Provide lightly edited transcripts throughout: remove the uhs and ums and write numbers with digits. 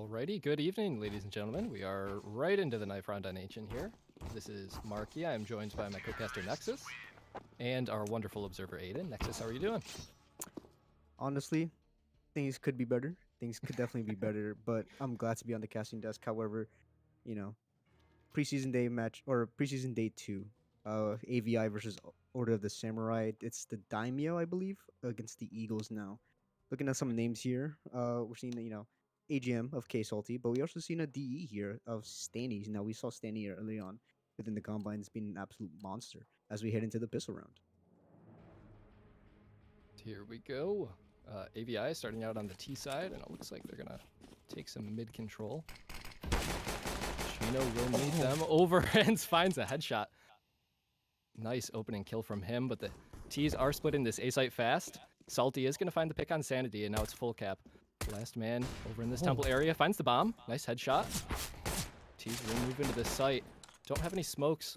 Alrighty, good evening, ladies and gentlemen. We are right into the knife round on Ancient here. This is Marky. I'm joined by my co-caster Nexus and our wonderful observer Aiden. Nexus, how are you doing? Honestly, things could be better. Things could definitely be better, but I'm glad to be on the casting desk. However, you know, preseason day match or preseason day 2, AVI versus Order of the Samurai. It's the Daimyo, I believe, against the Eagles now. Looking at some names here, we're seeing AGM of K Salty, but we also seen a DE here of Stannies. Now we saw Stanny early on within the combines being an absolute monster as we head into the pistol round. Here we go. AVI starting out on the T side, and it looks like they're gonna take some mid control. Chino will meet them over and finds a headshot. Nice opening kill from him, but the T's are splitting this A site fast. Salty is gonna find the pick on Sanity, and now it's full cap. Last man over in this temple area finds the bomb. Nice headshot. T's will move into this site. Don't have any smokes.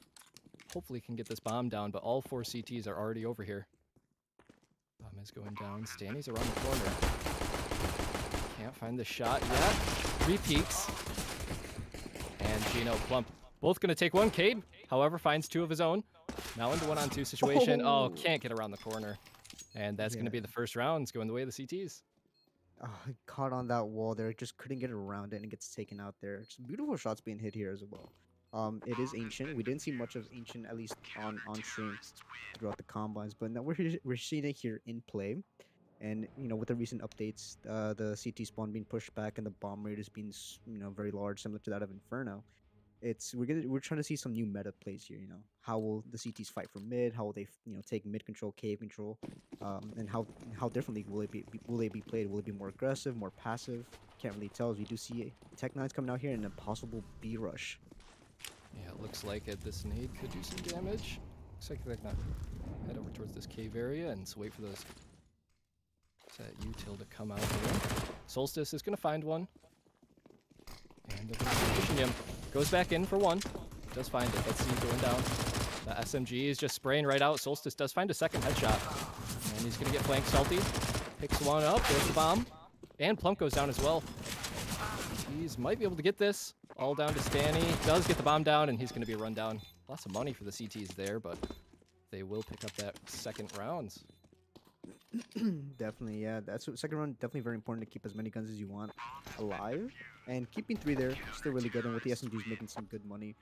Hopefully can get this bomb down, but all 4 CTs are already over here. Bomb is going down. Stanny's around the corner. Can't find the shot yet. 3 peeks. And Gino Plump both going to take one. Cade, however, finds 2 of his own. Now into 1-on-2 situation. Oh, can't get around the corner. And that's going to be the first round. It's going the way of the CTs. Caught on that wall there, just couldn't get around it and gets taken out there. Some beautiful shots being hit here as well. It is Ancient. We didn't see much of Ancient, at least on stream throughout the combines, but now we're seeing it here in play. And with the recent updates, the CT spawn being pushed back and the bomb rate is being very large, similar to that of Inferno. We're trying to see some new meta plays here. How will the CTs fight for mid? How will they take mid control, cave control, and how differently will they be played? Will it be more aggressive, more passive? Can't really tell. As we do see Tech9's coming out here in a possible B rush. Yeah, it looks like this nade could do some damage. Looks like they're gonna head over towards this cave area and so wait for those that util to come out here. Solstice is gonna find one. And they're gonna position him. Goes back in for one. Does find it. Let's see going down. The SMG is just spraying right out. Solstice does find a second headshot. And he's gonna get flanked. Salty picks one up. There's the bomb. And Plump goes down as well. He's might be able to get this. All down to Stanny. Does get the bomb down, and he's gonna be run down. Lots of money for the CTs there, but they will pick up that second round. Definitely, yeah. That's second round. Definitely very important to keep as many guns as you want alive, and keeping 3 there still really good. And with the SMGs making some good money,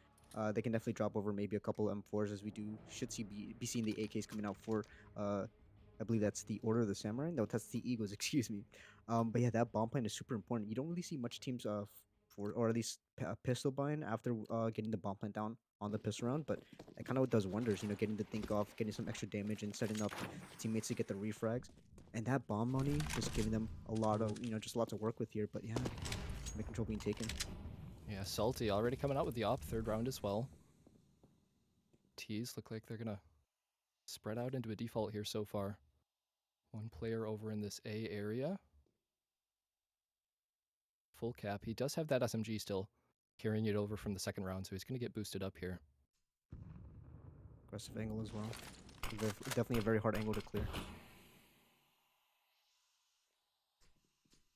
they can definitely drop over maybe a couple M4s as we should be seeing the AKs coming out for. I believe that's the Order of the Samurai. No, that's the Eagles. Excuse me. But yeah, that bomb plan is super important. You don't really see much teams or at least pistol buying after getting the bomb plant down on the pistol round, but it kind of does wonders, getting the think off, getting some extra damage and setting up teammates to get the refrags. And that bomb money just giving them a lot of, just a lot to work with here. But yeah, mid control being taken. Yeah, Salty already coming out with the op, 3rd round as well. T's look like they're gonna spread out into a default here so far. 1 player over in this A area. Full cap. He does have that SMG still, carrying it over from the 2nd round, so he's going to get boosted up here. Aggressive angle as well. Definitely a very hard angle to clear.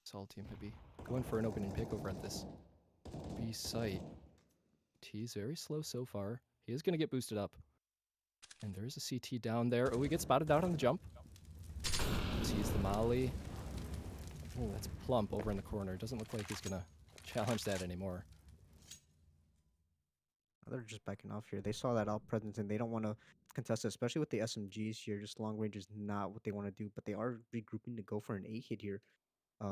Salty might be going for an opening pick over at this B site. T's very slow so far. He is going to get boosted up. And there is a CT down there. Oh, he gets spotted out on the jump. Sees the molly. Oh, that's Plump over in the corner. Doesn't look like he's going to challenge that anymore. They're just backing off here. They saw that out presence and they don't want to contest it, especially with the SMGs here. Just long range is not what they want to do, but they are regrouping to go for an A hit here.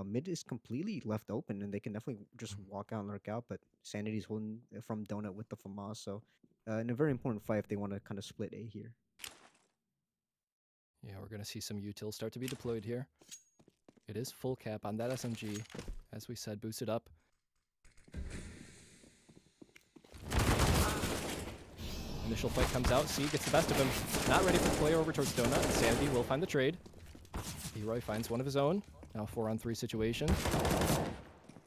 Mid is completely left open and they can definitely just walk out and lurk out, but Sanity's holding from Donut with the FAMAS, so in a very important fight if they want to kind of split A here. Yeah, we're going to see some util start to be deployed here. It is full cap on that SMG. As we said, boosted up. Initial fight comes out. C gets the best of him. Not ready for the player over towards Donut. Sanity will find the trade. Leroy finds one of his own. Now 4-on-3 situation.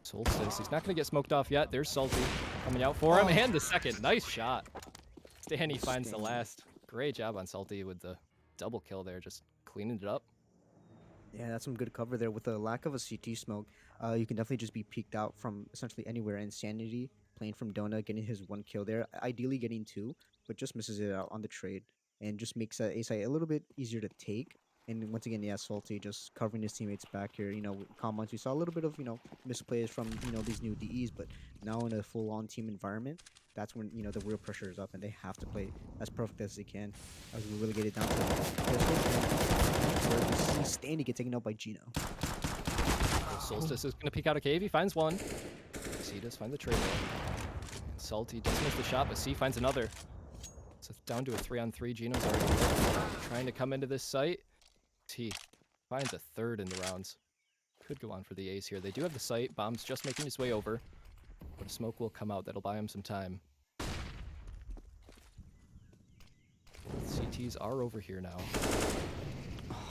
Solstice. He's not going to get smoked off yet. There's Salty coming out for him. And the second. Nice shot. Stanny finds the last. Great job on Salty with the double kill there. Just cleaning it up. Yeah, that's some good cover there. With the lack of a CT smoke, you can definitely just be peeked out from essentially anywhere. Insanity playing from Donut, getting his one kill there, ideally getting two, but just misses it out on the trade and just makes that A site a little bit easier to take. And once again, yeah, Salty just covering his teammates back here. Combines, we saw a little bit of, misplays from, these new DEs, but now in a full on team environment, that's when, the real pressure is up and they have to play as perfect as they can as we really get it down to where we see Stanley get taken out by Gino. Solstice is going to peek out a cave. He finds one. C does find the trade. And Salty does miss the shot, but C finds another. So it's down to a 3-on-3. Gino's already trying to come into this site. T finds a third in the rounds. Could go on for the ace here. They do have the site. Bomb's just making his way over. But a smoke will come out. That'll buy him some time. CTs are over here now.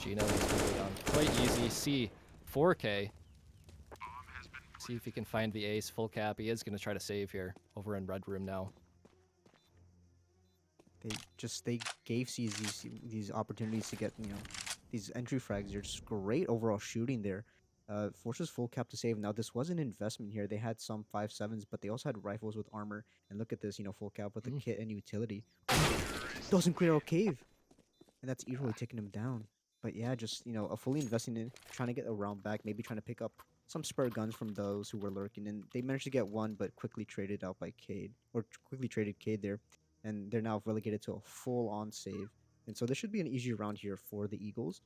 Gino is going to go down quite easy. C, 4K. See if he can find the ace. Full cap. He is going to try to save here. Over in red room now. They gave C's these opportunities to get, these entry frags. They're just great overall shooting there. Forces full cap to save. Now this was an investment here. They had some 5.7s, but they also had rifles with armor. And look at this, full cap with the kit and utility. Doesn't clear out cave. And that's easily taking him down. But yeah, just, a fully investing in, trying to get a round back, maybe trying to pick up some spare guns from those who were lurking. And they managed to get one, but quickly traded out by Cade. Or quickly traded Cade there. And they're now relegated to a full-on save. And so this should be an easy round here for the Eagles.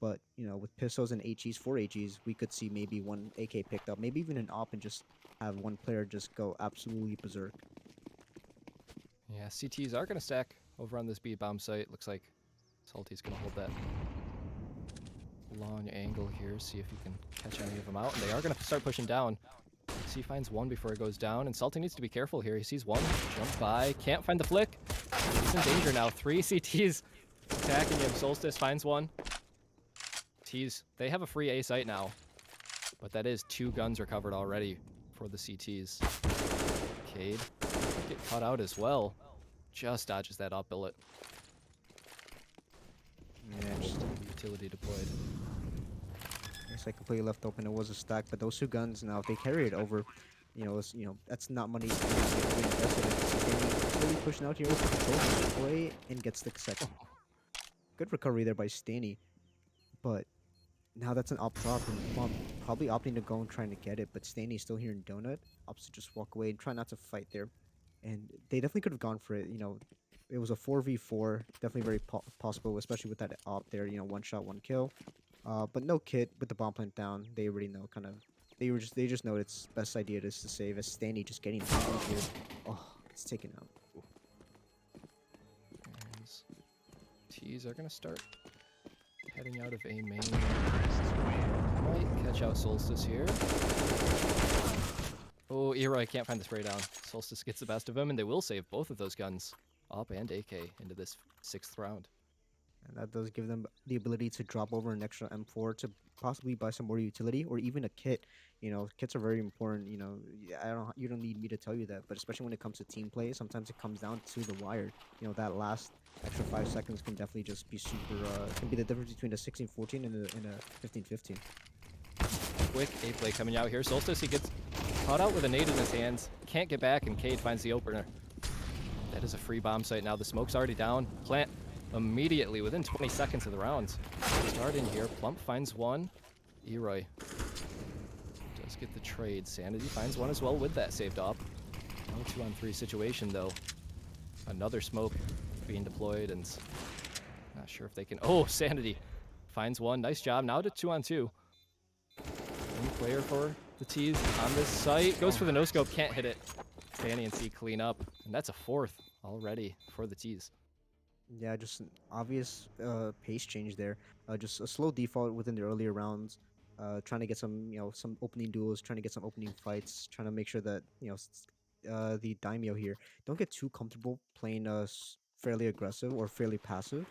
But, with pistols and HEs, 4 HEs, we could see maybe one AK picked up. Maybe even an op and just have one player just go absolutely berserk. Yeah, CTs are going to stack over on this B bomb site. Looks like Salty's going to hold that long angle here, see if he can catch any of them out. And they are going to start pushing down. C finds one before it goes down, and Salty needs to be careful here. He sees one, jump by, can't find the flick. He's in danger now. 3 CTs attacking him. Solstice finds one. T's, they have a free A site now, but that is 2 guns recovered already for the CTs. Cade get caught out as well. Just dodges that up billet. Yeah, just utility deployed. I completely left open. It was a stack, but those 2 guns now, if they carry it over, that's not money invested in. Really pushing out here with the control display and gets the second. Good recovery there by Stanny, but now that's an op drop and Mom probably opting to go and trying to get it, but Stanny's still here in Donut. Opts to just walk away and try not to fight there, and they definitely could have gone for it. It was a 4v4, definitely very possible, especially with that op there. One shot, one kill. But no kit with the bomb plant down. They already know they just know it's best idea is to save as Stanley just getting here. Oh, it's taken out. And T's are gonna start heading out of A main. Might catch out Solstice here. Oh, Eroy can't find the spray down. Solstice gets the best of him, and they will save both of those guns, op and AK, into this 6th round. And that does give them the ability to drop over an extra M4 to possibly buy some more utility or even a kit. Kits are very important. You don't need me to tell you that, but especially when it comes to team play, sometimes it comes down to the wire. That last extra 5 seconds can definitely just be super. Can be the difference between a 16-14 and a 15-15. Quick A play coming out here. Solstice, he gets caught out with a nade in his hands. Can't get back, and Cade finds the opener. That is a free bomb site now. The smoke's already down. Plant immediately within 20 seconds of the rounds. Start in here. Plump finds one. Eroy does get the trade. Sanity finds one as well with that saved op. No 2-on-3 situation though. Another smoke being deployed, and not sure if they can. Oh, Sanity finds one. Nice job. Now to 2-on-2. One player for the T's on this site. Goes for the no-scope. Can't hit it. Fanny and C clean up. And that's a 4th already for the T's. Yeah, just an obvious pace change there. Just a slow default within the earlier rounds. Trying to get some, some opening duels, trying to get some opening fights, trying to make sure that, the Daimyo here don't get too comfortable playing fairly aggressive or fairly passive.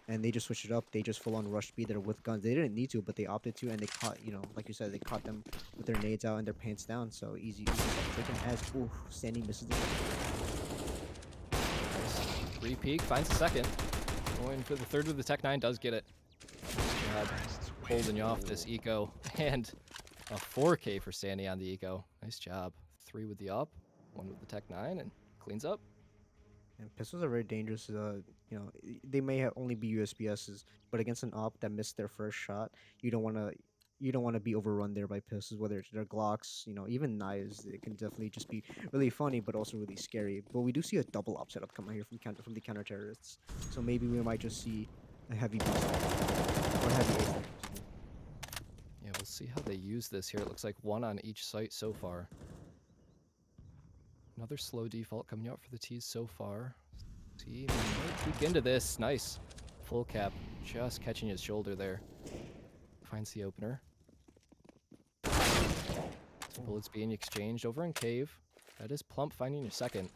And they just switched it up. They just full on rushed B there with guns. They didn't need to, but they opted to, and they caught, like you said, they caught them with their nades out and their pants down. So easy taken as, ooh, Sandy misses the Free peek, finds the second. Going for the 3rd with the Tech 9, does get it. Nice job. holding you off this eco, and a 4K for Sandy on the eco. Nice job. 3 with the up, 1 with the Tech 9, and cleans up. And pistols are very dangerous. They may have only be USPSs, but against an op that missed their first shot, you don't want to. You don't want to be overrun there by pistols, whether it's their Glocks, even knives. It can definitely just be really funny, but also really scary. But we do see a double op setup come out here from the counter terrorists, so maybe we might just see a heavy beast or heavy ace. Excuse me. Yeah, we'll see how they use this here. It looks like 1 on each site so far. Another slow default coming out for the T's so far. See, might peek into this. Nice. Full cap, just catching his shoulder there. Finds the opener. Some bullets being exchanged over in cave. That is Plump finding your second.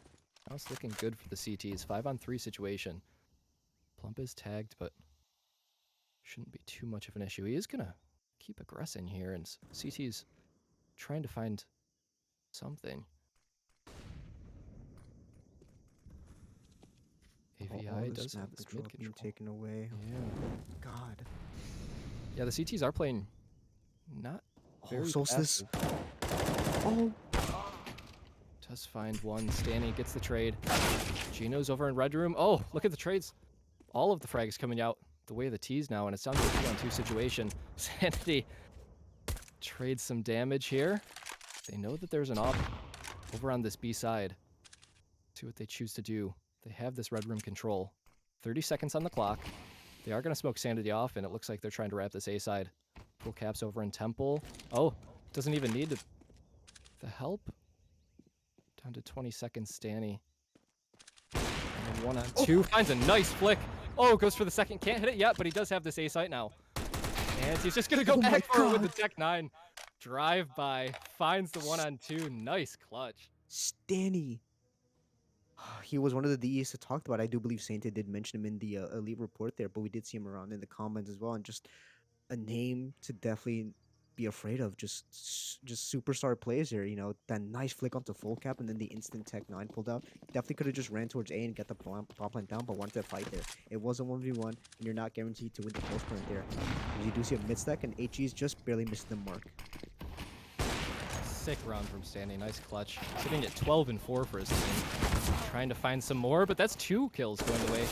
Now it's looking good for the CTs. 5-on-3 situation. Plump is tagged, but shouldn't be too much of an issue. He is gonna keep aggressing here, and CT's trying to find something. AVI does have this mid being control. taken away. Yeah. God. Yeah, the CTs are playing not very Solstice. passive. Oh. Does find one. Stanny gets the trade. Gino's over in red room. Oh, look at the trades. All of the frags coming out the way of the T's now, and it's down to a 2-on-2 situation. Sanity trades some damage here. They know that there's an op over on this B side. See what they choose to do. They have this red room control. 30 seconds on the clock. They are going to smoke Sanity off, and it looks like they're trying to wrap this A side. Full caps over in Temple. Oh, doesn't even need the help. Down to 20 seconds, Stanny. And 1-on-2. Finds a nice flick. Oh, goes for the second. Can't hit it yet, but he does have this A site now. And he's just going to go back for it with the Tech 9. Drive by. Finds the 1-on-2. Nice clutch. Stanny. He was one of the DEs that talked about. I do believe Sainte did mention him in the elite report there, but we did see him around in the comments as well. And just a name to definitely be afraid of. Just superstar plays here. That nice flick onto full cap and then the instant Tech 9 pulled out. Definitely could have just ran towards A and get the bomb plant down, but wanted to fight there. It was a 1v1, and you're not guaranteed to win the close point there. As you do see a mid stack, and HE's just barely missed the mark. Sick round from Stanny. Nice clutch. Sitting at 12-4 for his team. Trying to find some more, but that's 2 kills going the way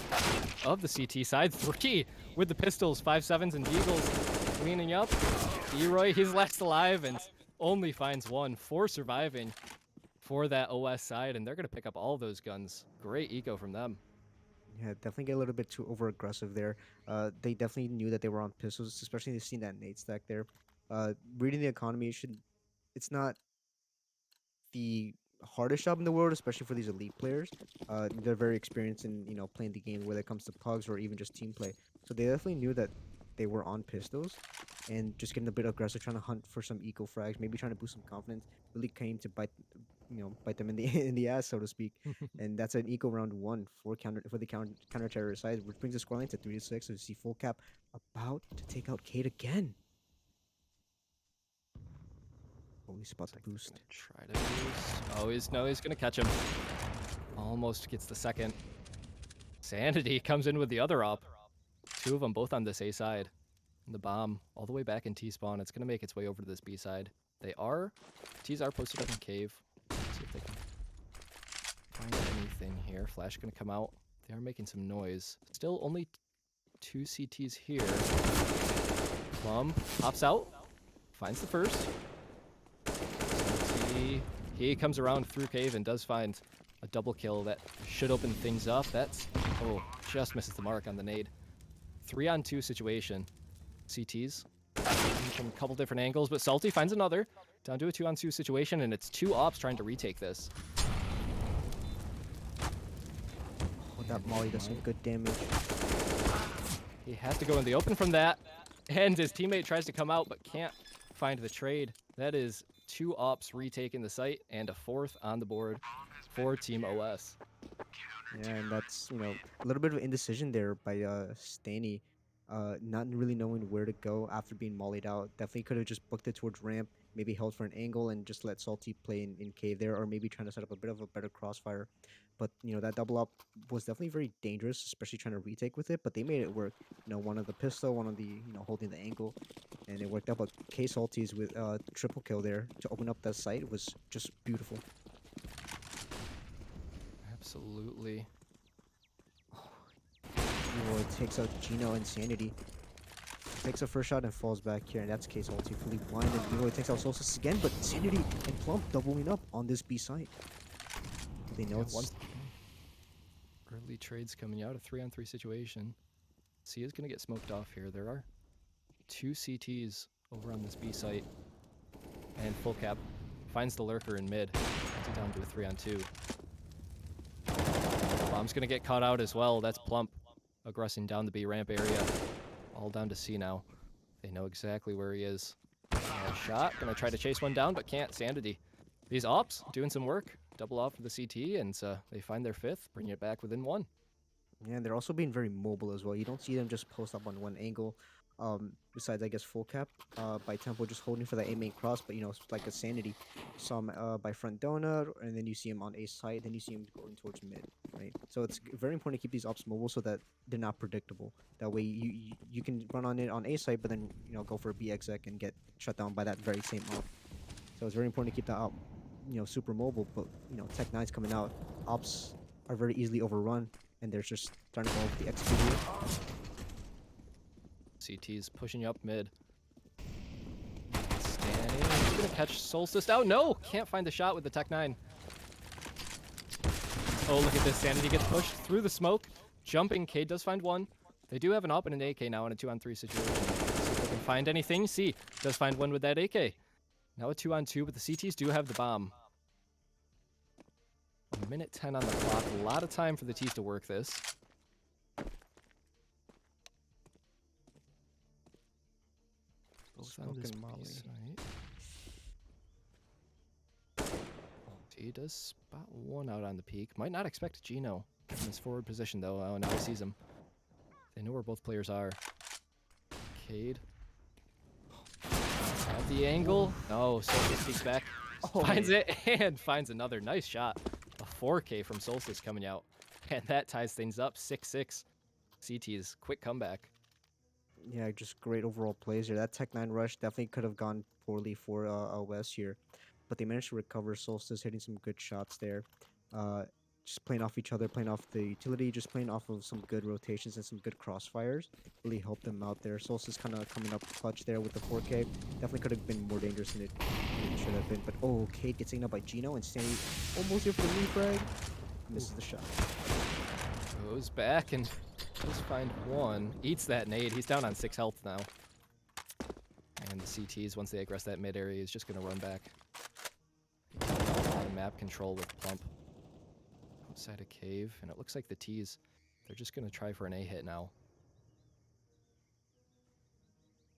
of the CT side. 3 with the pistols. 5.7s and Deagles cleaning up. Leroy, he's last alive and only finds 1. 4 surviving for that OS side, and they're going to pick up all those guns. Great eco from them. Yeah, definitely get a little bit too over aggressive there. They definitely knew that they were on pistols, especially they've seen that nade stack there. Reading the economy it's not the hardest job in the world, especially for these elite players. They're very experienced in playing the game, whether it comes to pugs or even just team play. So they definitely knew that they were on pistols, and just getting a bit aggressive, trying to hunt for some eco frags, maybe trying to boost some confidence. Really came to bite them in the in the ass, so to speak. And that's an eco round 1 for the counter terrorist side, which brings the scoreline to 3-6. So you see full cap about to take out Kate again. Holy spot the boost. Try to boost. Oh, he's gonna catch him. Almost gets the second. Sanity comes in with the other op. 2 of them both on this A side. And the bomb all the way back in T spawn. It's gonna make its way over to this B side. T's are posted up in cave. Let's see if they can find anything here. Flash gonna come out. They are making some noise. Still only 2 CTs here. Plum pops out. Finds the first. He comes around through cave and does find a double kill that should open things up. Just misses the mark on the nade. 3-on-2 situation. CTs from a couple different angles, but Salty finds another. Down to a 2-on-2 situation, and it's 2 ops trying to retake this. Oh, that Molly does some good damage. He has to go in the open from that, and his teammate tries to come out but can't find the trade. That is 2 ops retaking the site and a 4th on the board for Team OS. Yeah, and that's a little bit of indecision there by Stanny. not really knowing where to go after being mollied out. Definitely could have just booked it towards ramp, maybe held for an angle and just let Salty play in cave there, or maybe trying to set up a bit of a better crossfire. But that double up was definitely very dangerous, especially trying to retake with it. But they made it work. One on the pistol, one on the holding the angle, and it worked out. But K Salties with triple kill there to open up that site was just beautiful. Absolutely. Evo takes out Gino and Sanity. Takes a first shot and falls back here, and that's Case Ulti fully blinded. Evo takes out Solstice again, but Sanity and Plump doubling up on this B site. They know it's early trades coming out, a 3-on-3 situation. C is going to get smoked off here. There are 2 CTs over on this B site. And full cap finds the lurker in mid. Puts it down to a 3-on-2. Bomb's going to get caught out as well. That's Plump aggressing down the B ramp area. All down to C now. They know exactly where he is. Shot. Going to try to chase one down, but can't. Sanity. These ops doing some work. Double off for the CT, and they find their 5th, bringing it back within 1. Yeah, and they're also being very mobile as well. You don't see them just post up on one angle. Besides, I guess, full cap by Tempo just holding for the A main cross, but it's like a Sanity. Saw him by front donut, and then you see him on A side, then you see him going towards mid, right? So it's very important to keep these ops mobile so that they're not predictable. That way you can run on it on A side, but then go for a B exec and get shut down by that very same op. So it's very important to keep that op, super mobile. But Tech9's coming out, ops are very easily overrun, and they're just starting to go with the execute. CT's pushing you up mid. Standing. He's gonna catch Solstice. Oh no! Can't find the shot with the Tech-9. Oh, look at this. Sanity gets pushed through the smoke. Jumping. Cade does find one. They do have an AWP and an AK now in a 2-on-3 situation. See if they can find anything. C does find one with that AK. Now a 2-on-2, but the CTs do have the bomb. 1:10 on the clock. A lot of time for the T's to work this. Both on this Molly. site. He does spot one out on the peak. Might not expect Gino in his forward position, though. Oh, now he sees him. They know where both players are. Cade. At the angle. No, Solstice peeks back. Finds it and finds another nice shot. A 4K from Solstice coming out. And that ties things up. 6-6. CT's quick comeback. Yeah, just great overall plays here. That Tech-9 rush definitely could have gone poorly for West here, but they managed to recover. Solstice hitting some good shots there. Just playing off each other, playing off the utility, just playing off of some good rotations and some good crossfires. Really helped them out there. Solstice kind of coming up clutch there with the 4K. Definitely could have been more dangerous than it should have been. But Cade gets taken up by Gino and Stanley almost here for the refrag. Misses the shot. Goes back and does find one. Eats that nade. He's down on 6 health now. And the CTs, once they aggress that mid area, is just going to run back. Map control with Plump. Outside a cave. And it looks like the T's, they're just going to try for an A hit now.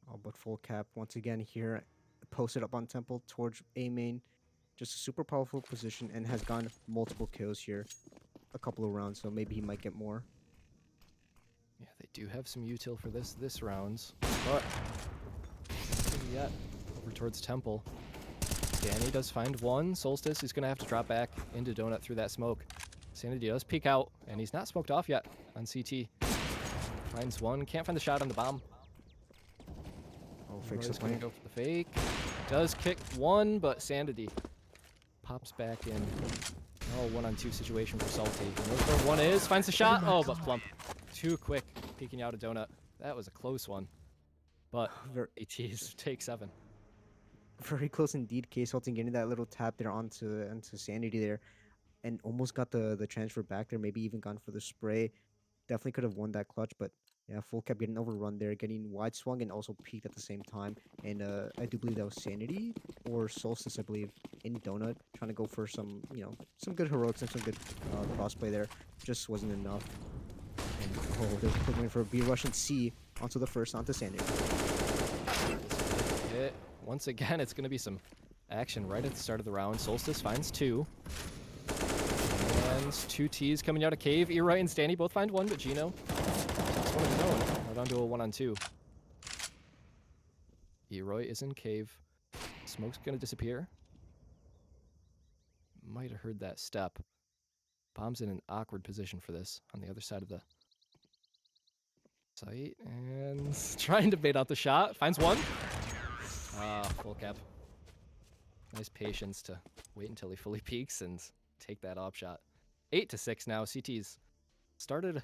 Oh, but full cap once again here. Posted up on Temple towards A main. Just a super powerful position and has gotten multiple kills here. A couple of rounds, so maybe he might get more. Yeah, they do have some util for this rounds, but nothing yet. Over towards Temple. Danny does find one. Solstice is going to have to drop back into Donut through that smoke. Sanity does peek out, and he's not smoked off yet on CT. Finds one. Can't find the shot on the bomb. Oh, fakes He's the going to plant. go for the fake. Does kick one, but Sanity pops back in. Oh, 1-on-2 situation for Salty. He knows where one is. Finds the shot. Oh, but Plump. Too quick. Peeking out a Donut. That was a close one. But ATs take 7. Very close indeed. Case Halting getting that little tap there onto Sanity there, and almost got the transfer back there. Maybe even gone for the spray. Definitely could have won that clutch, but yeah, full cap getting overrun there, getting wide swung and also peaked at the same time. And I do believe that was Sanity or Solstice, I believe, in Donut, trying to go for some some good heroics and some good crossplay there. Just wasn't enough. And they're going for a B rush and C onto the first onto Sanity. Hit. Once again, it's going to be some action right at the start of the round. Solstice finds 2. And 2 T's coming out of cave. Eroy and Stanny both find 1, but Gino takes one of his own. Now down to a 1-on-2. Eroy is in cave. Smoke's gonna disappear. Might have heard that step. Bomb's in an awkward position for this on the other side of the site and trying to bait out the shot. Finds one. Full cap. Nice patience to wait until he fully peaks and take that op shot. 8-6 now. CT's started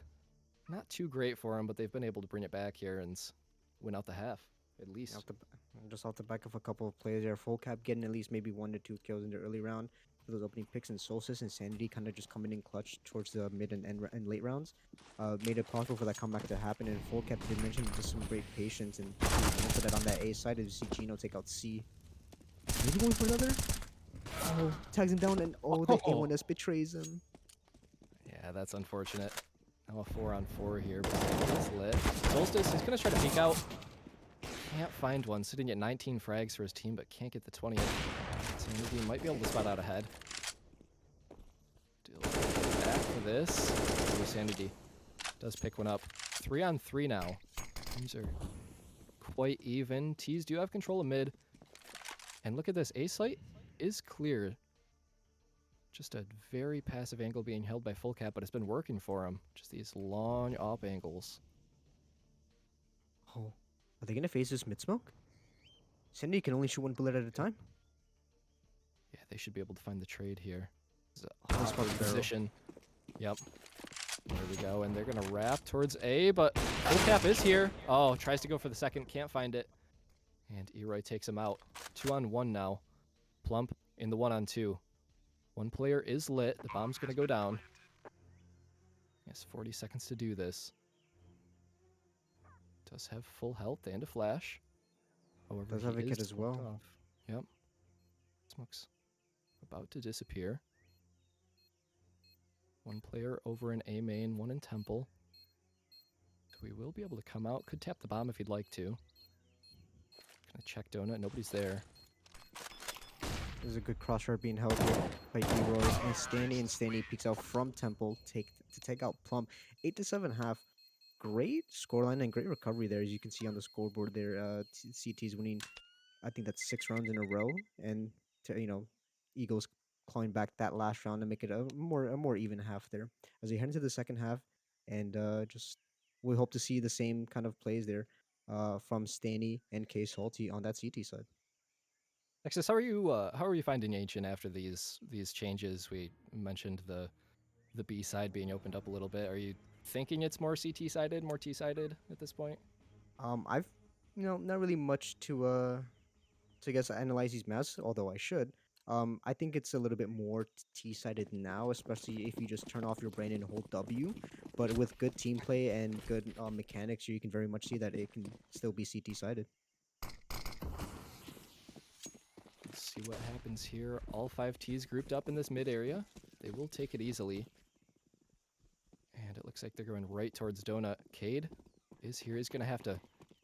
not too great for him, but they've been able to bring it back here and win out the half, at least. Just off the back of a couple of plays there. Full cap getting at least maybe 1 to 2 kills in the early round for those opening picks, and Solstice and Sanity kind of just coming in clutch towards the mid and late rounds. Made it possible for that comeback to happen, and Full cap did mention just some great patience, and for that on that A side, as you see Gino take out C. Maybe going for another? Oh, tags him down, and the A1S betrays him. Yeah, that's unfortunate. Now a 4-on-4 here, but it's lit. Solstice is going to try to peek out. Can't find one, sitting at 19 frags for his team, but can't get the 20th. Sanity might be able to spot out ahead. Still back for this. Ooh, Sanity does pick one up. 3-on-3 now. Teams are quite even. T's do have control of mid. And look at this. A site is clear. Just a very passive angle being held by Full cap, but it's been working for him. Just these long op angles. Oh, are they going to phase this mid smoke? Sanity can only shoot 1 bullet at a time. Yeah, they should be able to find the trade here. This is Oh, a this hot one's barrel. position. Yep. There we go. And they're going to wrap towards A, but Full cap is here. Oh, tries to go for the second. Can't find it. And Eroy takes him out. 2-on-1 now. Plump in the 1-on-2. One player is lit. The bomb's going to go down. Yes, 40 seconds to do this. Does have full health and a flash. However, Does have a he kit is as well. smoked off. Yep. Smoke's about to disappear. One player over in A main, one in Temple. So we will be able to come out. Could tap the bomb if he'd like to. Gonna check Donut. Nobody's there. There's a good crosshair being held here by Eroy and Stanley peeks out from Temple to take out Plum. 8-7.5. Great scoreline and great recovery there, as you can see on the scoreboard there. CT's winning, I think that's 6 rounds in a row, and Eagles clawing back that last round to make it a more even half there. As we head into the second half, and just we hope to see the same kind of plays there from Stanley and K Salty on that CT side. Nexus, how are you finding Ancient after these changes? We mentioned the B side being opened up a little bit. Are you thinking it's more CT sided, more T sided at this point? I've not really much to I guess analyze these maps, although I should. I think it's a little bit more T-sided now, especially if you just turn off your brain and hold W. But with good team play and good mechanics, you can very much see that it can still be CT-sided. Let's see what happens here. All 5 T's grouped up in this mid area. They will take it easily. And it looks like they're going right towards Donut. Cade is here. He's going to have to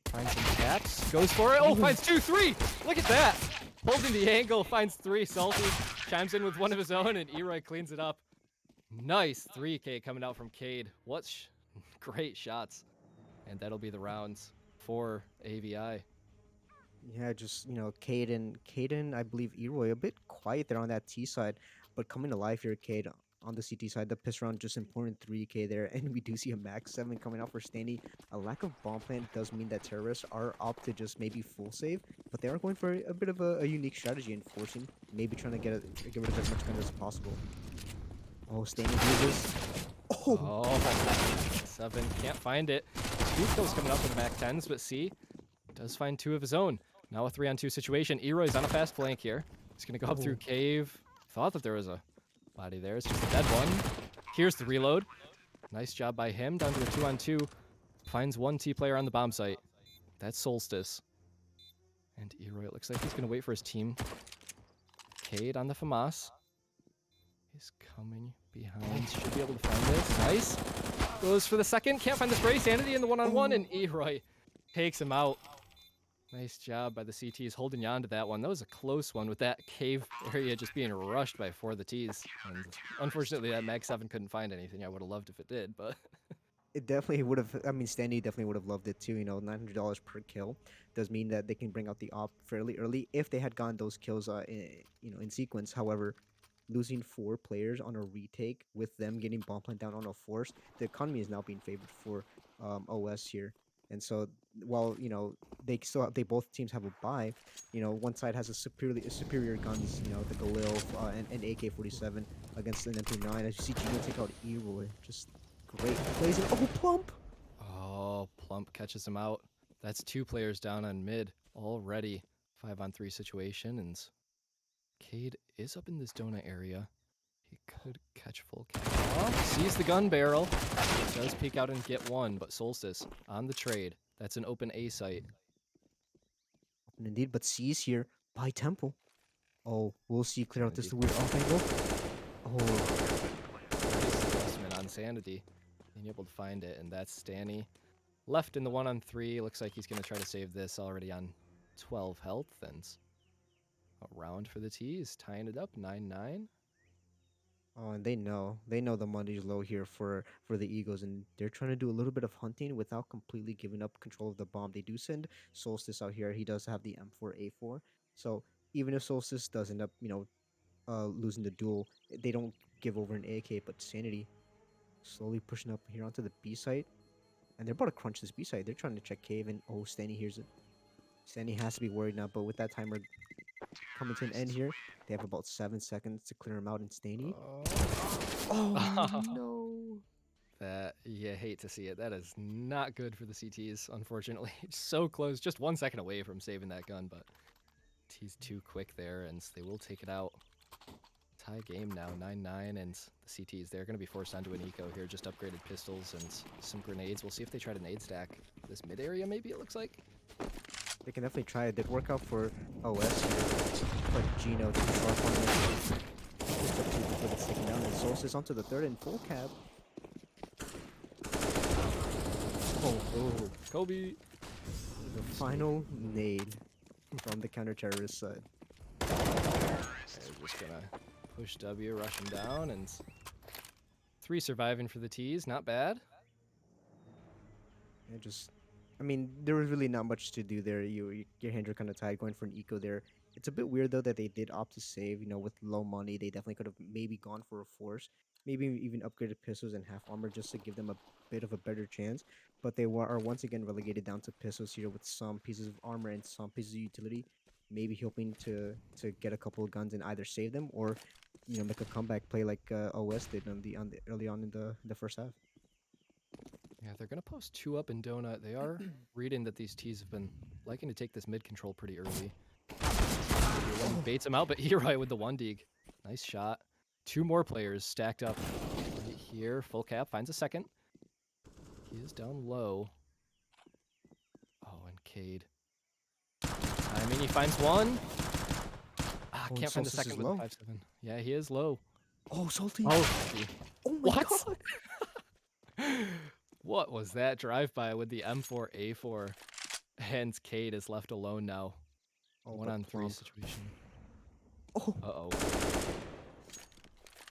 find some taps. Goes for it. Oh, finds 2-3. Look at that. Holding the angle, finds 3. Salty chimes in with one of his own, and Eroy cleans it up. Nice 3K coming out from Cade. What great shots. And that'll be the rounds for AVI. Yeah, just Caden, I believe Eroy a bit quiet there on that T side, but coming to life here, Cade on the CT side. The piss round just important 3K there, and we do see a max 7 coming out for Stanley. A lack of bomb plant does mean that terrorists are up to just maybe full save, but they are going for a bit of a unique strategy in forcing, maybe trying to get rid of as much gun as possible. Oh, Stanley uses. Oh, 7 can't find it. 2 kills coming up with the Mac 10s, but C does find 2 of his own. Now a 3-on-2 situation. Eroy's on a fast flank here. He's gonna go up through cave. Thought that there was a body there. It's just a dead one. Here's the reload. Nice job by him. Down to a 2-on-2. Finds 1 T player on the bomb site. That's Solstice. And Eroy, it looks like he's gonna wait for his team. Cade on the FAMAS. He's coming behind. Should be able to find this. Nice. Goes for the second. Can't find the spray. Sanity in the 1-on-1, and Eroy takes him out. Nice job by the CTs holding on to that one. That was a close one with that cave area just being rushed by 4 of the Ts. And unfortunately, that Mag 7 couldn't find anything. I would have loved if it did, but It definitely would have. I mean, Stanley definitely would have loved it too. $900 per kill does mean that they can bring out the op fairly early if they had gotten those kills, in sequence. However, losing 4 players on a retake with them getting bomb plant down on a force, the economy is now being favored for OS here. And so while they both teams have a buy, one side has a superior guns, the Galil and AK-47 against an MP9. As you see Gino take out Eroy, just great plays it. Oh, Plump! Oh, Plump catches him out. That's 2 players down on mid already. 5-on-3 situation, and Cade is up in this donut area. He could catch full cap. Oh, sees the gun barrel. Does peek out and get one, but Solstice on the trade. That's an open A site. And indeed, but C's here by Temple. Oh, we'll see clear out this Sanity. weird off angle. Oh, Nice adjustment on Sanity. Being able to find it, and that's Stanny. Left in the 1-on-3. Looks like he's going to try to save this already on 12 health. And a round for the T's, tying it up 9-9. oh, and they know the money's low here for the Eagles, and they're trying to do a little bit of hunting without completely giving up control of the bomb. They do send Solstice out here. He does have the M4A4, so even if Solstice does end up, losing the duel, they don't give over an AK. But Sanity slowly pushing up here onto the B site, and they're about to crunch this B site. They're trying to check cave, and oh, Stanny hears it. Stanny has to be worried now, but with that timer coming to an end here, they have about 7 seconds to clear him out. And Stanny, oh no! That, you hate to see it. That is not good for the CTs, unfortunately. So close, just 1 second away from saving that gun, but T's too quick there, and they will take it out. Tie game now, 9-9, and the CTs, they're going to be forced onto an eco here, just upgraded pistols and some grenades. We'll see if they try to nade stack this mid area, maybe, it looks like. They can definitely try it. Did work out for OS here, but Gino too sharp on it. Just up to before it's taken down. And Solstice onto the third and full cab. Oh, Kobe. The final nade from the counter-terrorist side. They're just going to push W, rush him down, and 3 surviving for the T's, not bad. I mean, there was really not much to do there. Your hands are kind of tied going for an eco there. It's a bit weird though that they did opt to save. With low money, they definitely could have maybe gone for a force, maybe even upgraded pistols and half armor just to give them a bit of a better chance. But they are once again relegated down to pistols here with some pieces of armor and some pieces of utility. Maybe hoping to get a couple of guns and either save them or make a comeback play like OS did early on in the first half. Yeah, they're going to post 2 up in Donut. They are reading that these T's have been liking to take this mid control pretty early. One baits him out, but Eroy with the 1 dig. Nice shot. 2 more players stacked up right here. Full cap finds a second. He is down low. Oh, and Cade. I mean, he finds 1. Can't find the second with the 5-7. Yeah, he is low. Oh, Salty. Oh, Oh my what? God. What was that drive-by with the M4A4? And Cade is left alone now. Oh, 1-on-3 Plump. situation. Oh. Uh-oh.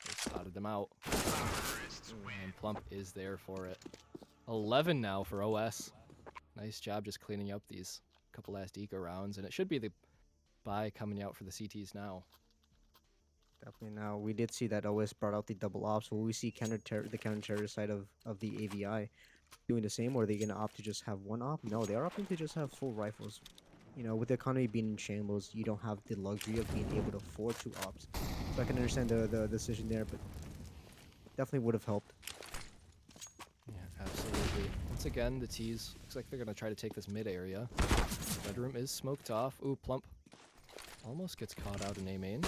They spotted them out. And Plump is there for it. 11 now for OS. Nice job just cleaning up these couple last eco rounds. And it should be the buy coming out for the CTs now. Definitely. Now we did see that OS brought out the double ops. Will we see the counter-terror side of the AVI doing the same, or are they gonna opt to just have 1 op? No, they are opting to just have full rifles. With the economy being in shambles, you don't have the luxury of being able to afford 2 ops. So I can understand the decision there, but definitely would have helped. Yeah, absolutely. Once again, the T's looks like they're gonna try to take this mid area. The bedroom is smoked off. Ooh, Plump almost gets caught out in A main.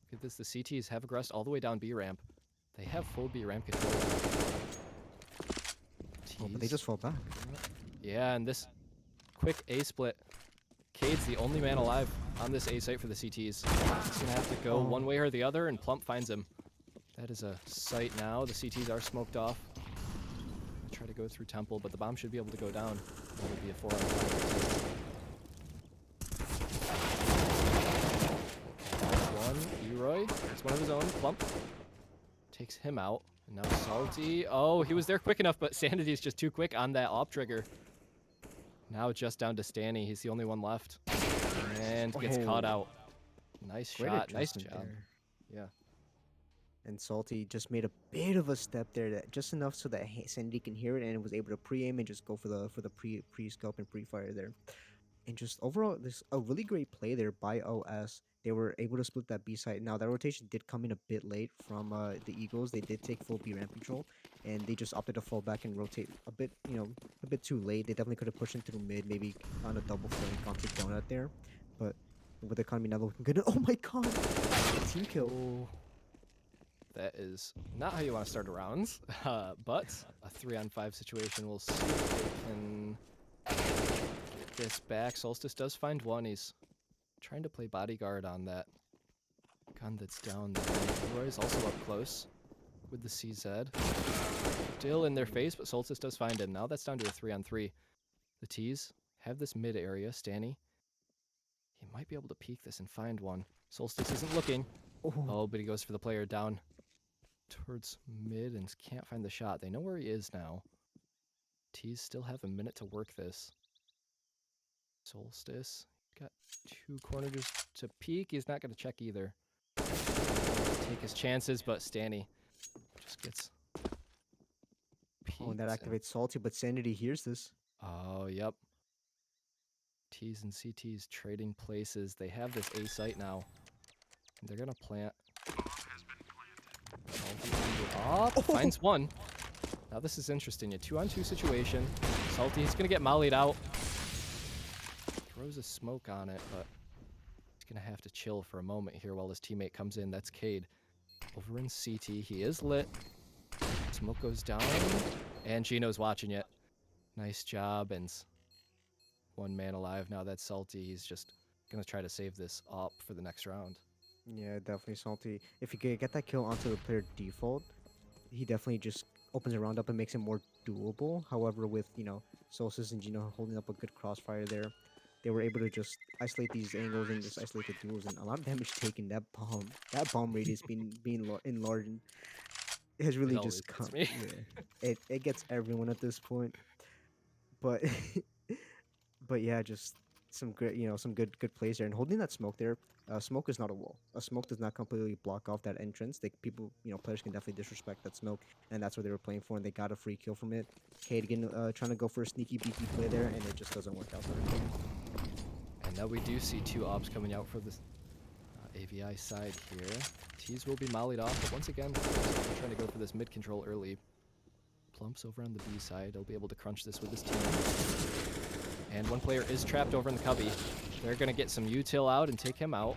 Look at this, the CTs have aggressed all the way down B ramp. They have full B ramp control. Oh, but they just fall back. Yeah, and this quick A split. Cade's the only man alive on this A site for the CTs. He's gonna have to go one way or the other, and Plump finds him. That is a site now. The CTs are smoked off. Try to go through Temple, but the bomb should be able to go down. That would be a 4-on-5. One, Eroy. It's one of his own. Plump takes him out. And now Salty. Oh, he was there quick enough, but Sanity's just too quick on that op trigger. Now just down to Stanny. He's the only one left. And gets caught out. Nice Great shot. Nice adjustment job. there. Yeah. And Salty just made a bit of a step there, that just enough so that Sandy can hear it and was able to pre-aim and just go for the pre-scope and pre-fire there. And just overall, this a really great play there by OS. They were able to split that B site. Now that rotation did come in a bit late from the Eagles. They did take full B ramp control, and they just opted to fall back and rotate a bit, a bit too late. They definitely could have pushed in through mid, maybe on a double flank onto Donut there, but with the economy now looking good. Oh my god, team kill. Oh, that is not how you want to start rounds, but a 3-on-5 situation. We'll see if they can get this back. Solstice does find one. He's trying to play bodyguard on that gun that's down there. Roy's also up close with the CZ. Still in their face, but Solstice does find him. Now that's down to a 3-on-3. The T's have this mid area. Stanny, he might be able to peek this and find one. Solstice isn't looking. Oh, but he goes for the player down towards mid and can't find the shot. They know where he is now. T's still have a minute to work this. Solstice got 2 corners to peek. He's not going to check either. Take his chances, but Stanny just gets peeked. Oh, and that activates Salty, but Sanity hears this. Oh, yep. T's and CT's trading places. They have this A site now. And they're going to plant. Up, finds one. Now this is interesting. A 2-on-2 situation. Salty is going to get mollied out. Throws a smoke on it, but he's going to have to chill for a moment here while his teammate comes in. That's Cade. Over in CT. He is lit. Smoke goes down. And Gino's watching it. Nice job. And 1 man alive. Now that's Salty. He's just going to try to save this up for the next round. Yeah, definitely Salty. If he could get that kill onto the player default, he definitely just opens the round up and makes it more doable. However, with, Solstice and Gino holding up a good crossfire there, they were able to just isolate these angles and just isolate the duels, and a lot of damage taken. That bomb radius being enlarged has really just come. Me. Yeah, it gets everyone at this point. But but yeah, just some great, some good plays there, and holding that smoke there. Smoke is not a wall. A smoke does not completely block off that entrance. People, players can definitely disrespect that smoke, and that's what they were playing for, and they got a free kill from it. Cade again trying to go for a sneaky beaky play there, and it just doesn't work out for him. And now we do see 2 ops coming out for this AVI side here. T's will be mollied off, but once again, they're trying to go for this mid control early. Plumps over on the B side. He'll be able to crunch this with his team. And 1 player is trapped over in the cubby. They're going to get some util out and take him out.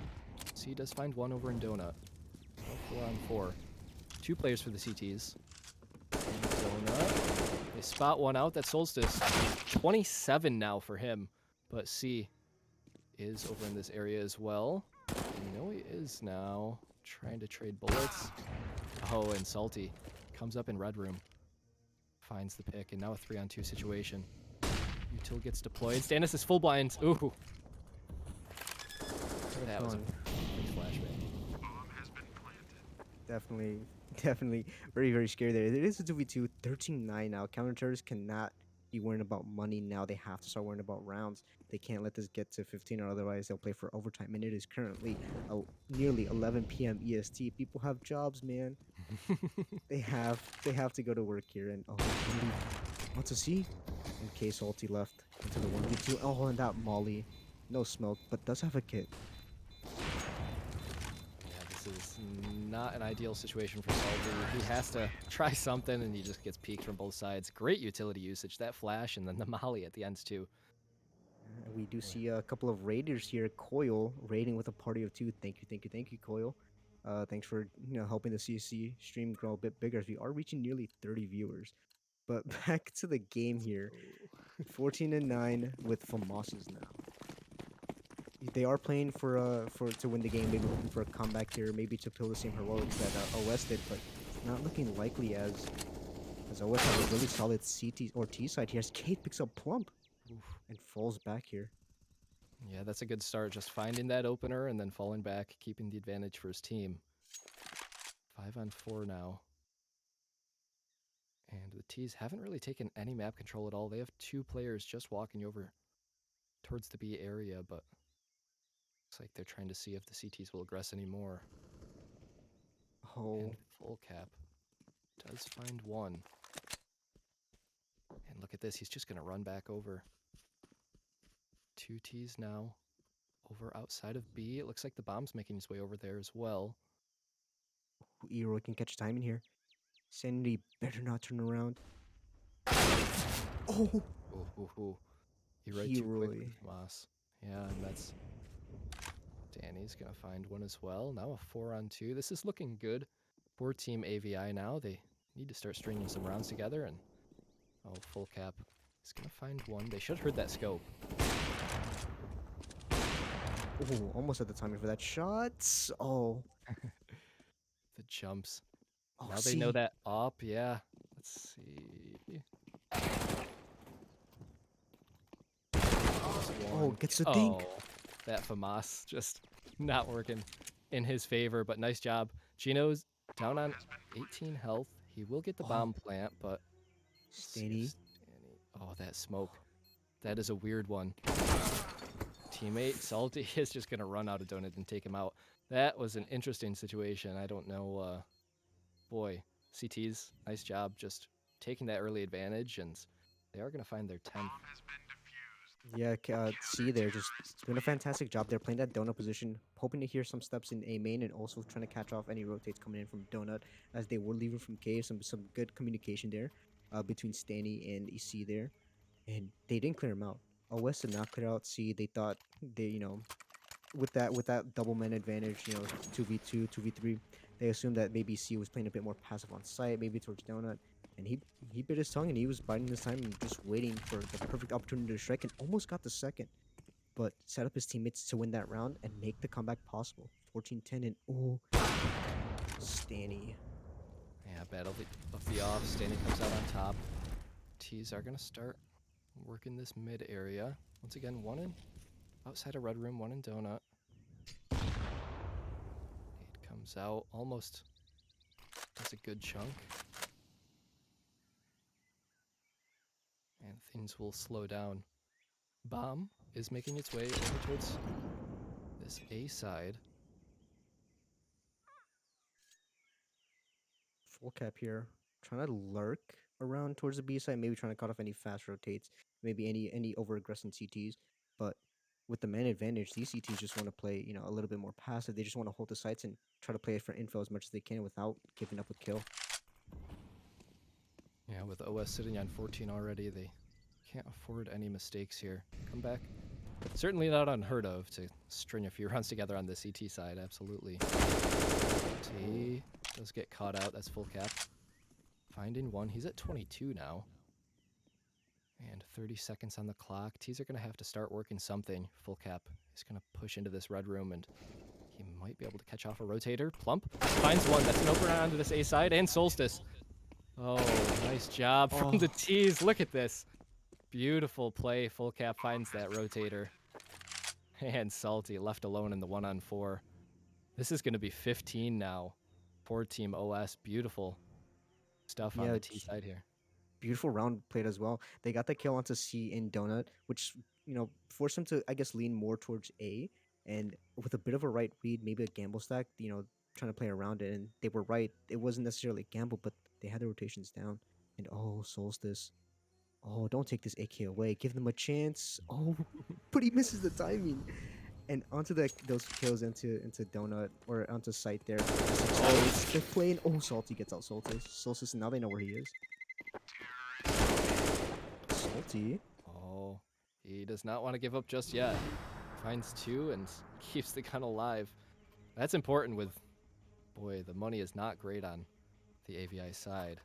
C does find 1 over in Donut. 4-on-4. 2 players for the CTs. Donut. They spot 1 out. That's Solstice. 27 now for him. But C is over in this area as well. You know he is now. Trying to trade bullets. Oh, and Salty comes up in red room. Finds the pick, and now a 3-on-2 situation. Util gets deployed. Stannis is full blind. Ooh. That was a big flashbang. Definitely very, very scary there. It is a 2v2, 13-9 now. Counter-terrorists cannot be worrying about money now. They have to start worrying about rounds. They can't let this get to 15, or otherwise they'll play for overtime. And it is currently nearly 11 p.m. EST. People have jobs, man. they have to go to work here. And what's a C? In case Salty left into the 1v2. Oh, and that molly. No smoke, but does have a kit. This is not an ideal situation for Salty. He has to try something, and he just gets peeked from both sides. Great utility usage, that flash, and then the molly at the ends too. We do see a couple of raiders here. Coil raiding with a party of 2. Thank you, Coil. Thanks for helping the CSC stream grow a bit bigger, as we are reaching nearly 30 viewers. But back to the game here. 14-9 with FAMASas now. They are playing for to win the game, maybe looking for a comeback here, maybe to pull the same heroics that OS did, but it's not looking likely as OS has a really solid CT or T side here. As Cade picks up Plump and falls back here. Yeah, that's a good start. Just finding that opener and then falling back, keeping the advantage for his team. 5-on-4 now. And the T's haven't really taken any map control at all. They have 2 players just walking over towards the B area, but looks like they're trying to see if the CTs will aggress anymore. Oh, And full cap does find one. And look at this, he's just going to run back over. 2 T's now over outside of B. It looks like the bomb's making his way over there as well. Eroy can catch time in here. Sanity better not turn around. Oh, Ooh. He right too quick Eroy. with Moss. Yeah, and that's... Danny's going to find one as well. Now a 4-on-2. This is looking good for Team AVI now. They need to start stringing some rounds together, and... Oh, full cap. He's going to find one. They should have heard that scope. Oh, almost at the timing for that shot. Oh, The jumps. oh, Now they know see. that up. Yeah. Let's see. Oh, gets the dink. Oh, that FAMAS just not working in his favor, but nice job. Gino's down on 18 health. He will get the bomb plant, but... let's see if Stanny. Stanny- Oh, that smoke. That is a weird one. Teammate Salty is just going to run out of donut and take him out. That was an interesting situation. I don't know. Boy, CT's, nice job just taking that early advantage, and they are going to find their 10th. Yeah, C there just doing a fantastic job there, playing that donut position, hoping to hear some steps in A main and also trying to catch off any rotates coming in from donut as they were leaving from cave. Some good communication there between Stanny and EC there, and they didn't clear him out. OS did not clear out C. They thought they with that double man advantage, 2v2, 2v3, they assumed that maybe C was playing a bit more passive on site, maybe towards donut. And he bit his tongue and he was biding his time and just waiting for the perfect opportunity to strike and almost got the second. But set up his teammates to win that round and make the comeback possible. 14-10 and oh, Stanny. Yeah, battle of the off. Stanny comes out on top. T's are going to start working this mid area. Once again, one in outside of red room, one in donut. Nade comes out, almost does a good chunk. And things will slow down. Bomb is making its way over towards this A side. Full cap here. Trying to lurk around towards the B side, maybe trying to cut off any fast rotates, maybe any over aggressive CTs. But with the man advantage, these CTs just want to play, a little bit more passive. They just want to hold the sites and try to play it for info as much as they can without giving up a kill. Yeah, with OS sitting on 14 already, they can't afford any mistakes here. Come back. Certainly not unheard of to string a few runs together on the CT side, absolutely. T does get caught out, that's full cap. Finding one, he's at 22 now. And 30 seconds on the clock. T's are going to have to start working something. Full cap. He's going to push into this red room, and he might be able to catch off a rotator. Plump finds one. That's an opener onto this A side, and Solstice. Oh, nice job from the T's. Look at this. Beautiful play. Full cap finds that rotator. And Salty left alone in the 1-on-4. This is going to be 15 now for Team OS. Beautiful stuff on the T side here. Beautiful round played as well. They got the kill onto C in donut, which forced them to, I guess, lean more towards A. And with a bit of a right read, maybe a gamble stack, trying to play around it. And they were right. It wasn't necessarily a gamble, but they had the rotations down. And oh, Solstice. Oh, don't take this AK away. Give them a chance. Oh, but he misses the timing. And onto those kills into donut or onto site there. Oh, they're playing. Oh, Salty gets out Solstice. Solstice, now they know where he is. Salty. Oh, he does not want to give up just yet. Finds two and keeps the gun alive. That's important with, boy, the money is not great on the AVI side.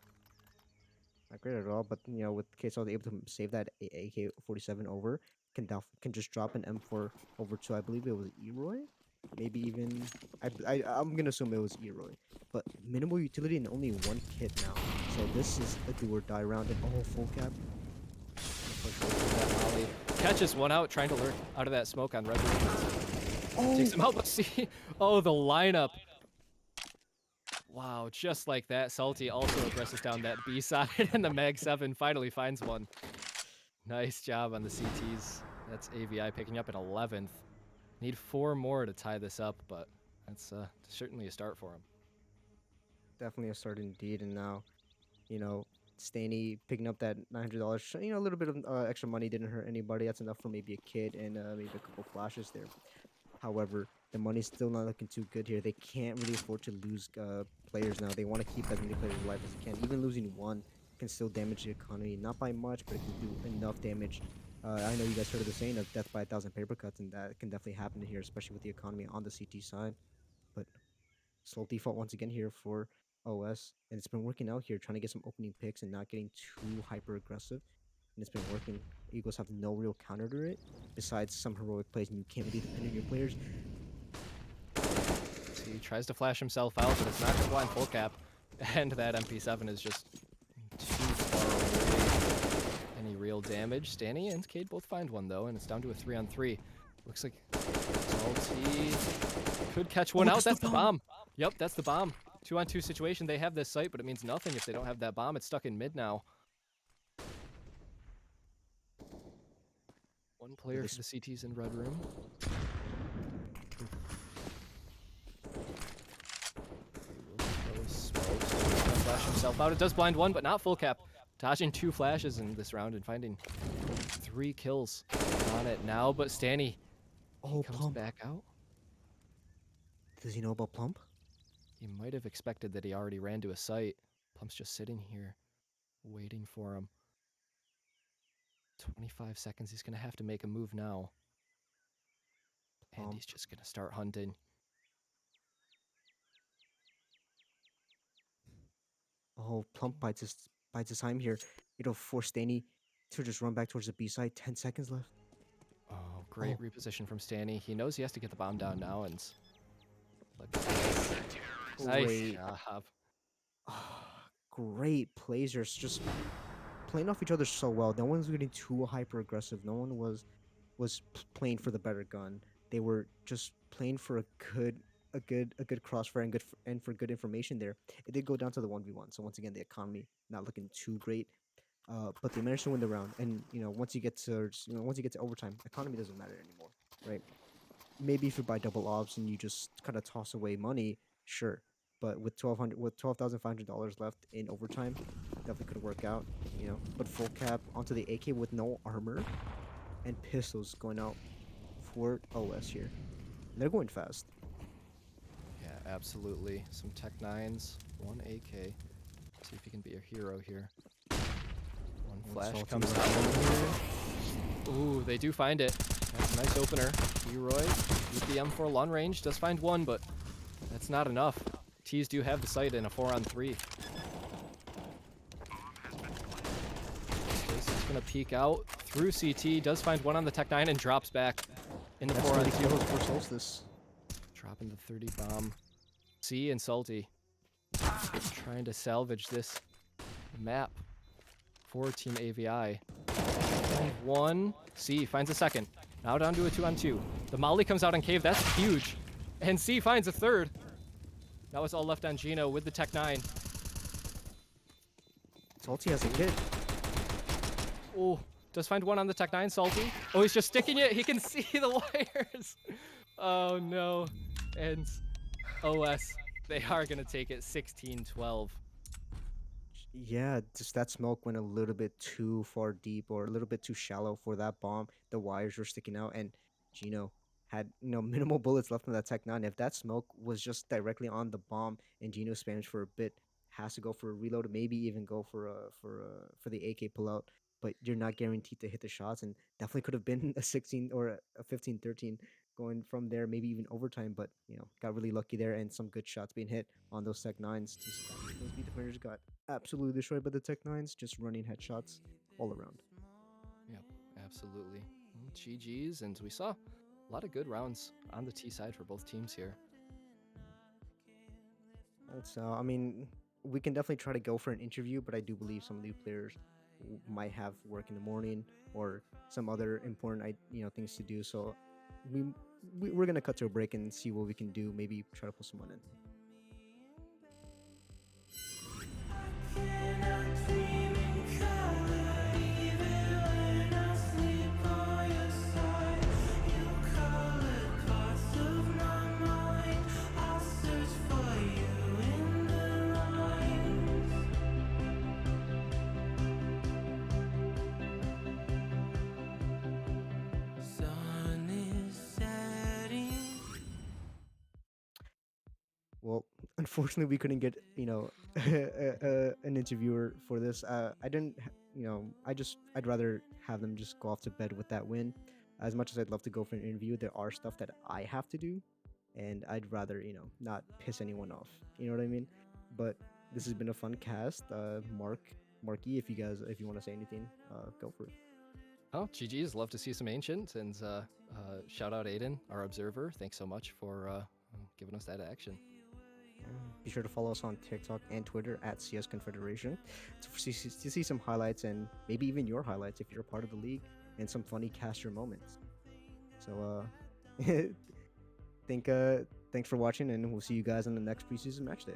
Not great at all, but with KSL able to save that AK-47 over, can just drop an M4 over to, I believe it was Eroy, maybe even I'm gonna assume it was Eroy, but minimal utility and only one kit now. So this is a do or die round, and oh, full cap. That Molly catches one out, trying to lurk out of that smoke on red. Oh, Takes him out. Let's see. Oh, the lineup. Wow, just like that, Salty also aggresses down that B side, and the Mag 7 finally finds one. Nice job on the CTs. That's AVI picking up at 11th. Need 4 more to tie this up, but that's certainly a start for him. Definitely a start indeed. And now, you know, Staney picking up that $900. A little bit of extra money didn't hurt anybody. That's enough for maybe a kid and maybe a couple flashes there. However, the money's still not looking too good here. They can't really afford to lose players now. They want to keep as many players alive as they can. Even losing one can still damage the economy. Not by much, but it can do enough damage. I know you guys heard of the saying of death by 1,000 paper cuts, and that can definitely happen here, especially with the economy on the CT side. But slow default once again here for OS, and it's been working out here, trying to get some opening picks and not getting too hyper aggressive. And it's been working. Eagles have no real counter to it, besides some heroic plays, and you can't really depend on your players. He tries to flash himself out, but it's not going to blind full cap. And that MP7 is just too far away. Any real damage? Stanny and Cade both find one, though, and it's down to a 3-on-3. Looks like Salty could catch one out. That's the bomb. Yep, that's the bomb. 2-on-2 situation. They have this site, but it means nothing if they don't have that bomb. It's stuck in mid now. One player for the CTs in red room. Flash himself out. It does blind one, but not full cap. Dodging 2 flashes in this round and finding 3 kills on it now. But Stanny, he comes Plump. back out. Does he know about Plump? He might have expected that he already ran to a site. Plump's just sitting here, waiting for him. 25 seconds. He's going to have to make a move now. And he's just going to start hunting. Oh, Plump bites his time here. It'll force Stanny to just run back towards the B side. 10 seconds left. Oh, great reposition from Stanny. He knows he has to get the bomb down now, and nice job. Great plays. They're just playing off each other so well. No one's getting too hyper aggressive. No one was playing for the better gun. They were just playing for a good crossfire and for good information there. It did go down to the 1v1. So once again, the economy not looking too great. But they managed to win the round. And once you get to overtime, economy doesn't matter anymore, right? Maybe if you buy double ops and you just kind of toss away money, sure. But with $12,500 left in overtime, definitely could work out, But full cap onto the AK with no armor and pistols going out for OS here. And they're going fast. Yeah, absolutely. Some Tech 9s, 1 AK. See if he can be a hero here. One flash comes out. Ooh, they do find it. That's a nice opener. Leroy with the M4 long range does find one, but that's not enough. T's do have the site in a 4-on-3. Jason's gonna peek out through CT, does find one on the Tech 9 and drops back in the 4-on-2. Dropping the 30 bomb. C and Salty trying to salvage this map for Team AVI. One. C finds a second. Now down to a 2-on-2. The Molly comes out on Cave. That's huge. And C finds a third. That was all left on Gino with the Tech 9. Salty has a kid. Oh, does find one on the Tech 9, Salty. Oh, he's just sticking it. He can see the wires. Oh, no. And OS, they are going to take it 16-12. Yeah, just that smoke went a little bit too far deep or a little bit too shallow for that bomb. The wires were sticking out, and Gino had minimal bullets left on that Tech 9. If that smoke was just directly on the bomb and Gino Spanish for a bit, has to go for a reload, maybe even go for the AK pullout. But you're not guaranteed to hit the shots, and definitely could have been a 16 or a 15-13 going from there, maybe even overtime. But got really lucky there, and some good shots being hit on those Tech 9s. Those B defenders got absolutely destroyed by the Tech 9s, just running headshots all around. Yep, absolutely. GG's, and we saw a lot of good rounds on the T side for both teams here. So, I mean, we can definitely try to go for an interview, but I do believe some of the players might have work in the morning or some other important things to do. So we're gonna cut to a break and see what we can do. Maybe try to pull someone in. Well, unfortunately, we couldn't get an interviewer for this. I didn't, I'd rather have them just go off to bed with that win. As much as I'd love to go for an interview, there are stuff that I have to do, and I'd rather not piss anyone off. You know what I mean? But this has been a fun cast. Marky, if you want to say anything, go for it. Oh, GG's. Love to see some ancient. And shout out Aiden, our observer. Thanks so much for giving us that action. Yeah. Be sure to follow us on TikTok and Twitter at CS Confederation to see some highlights and maybe even your highlights if you're a part of the league and some funny caster moments. So, think thanks for watching, and we'll see you guys on the next preseason match day.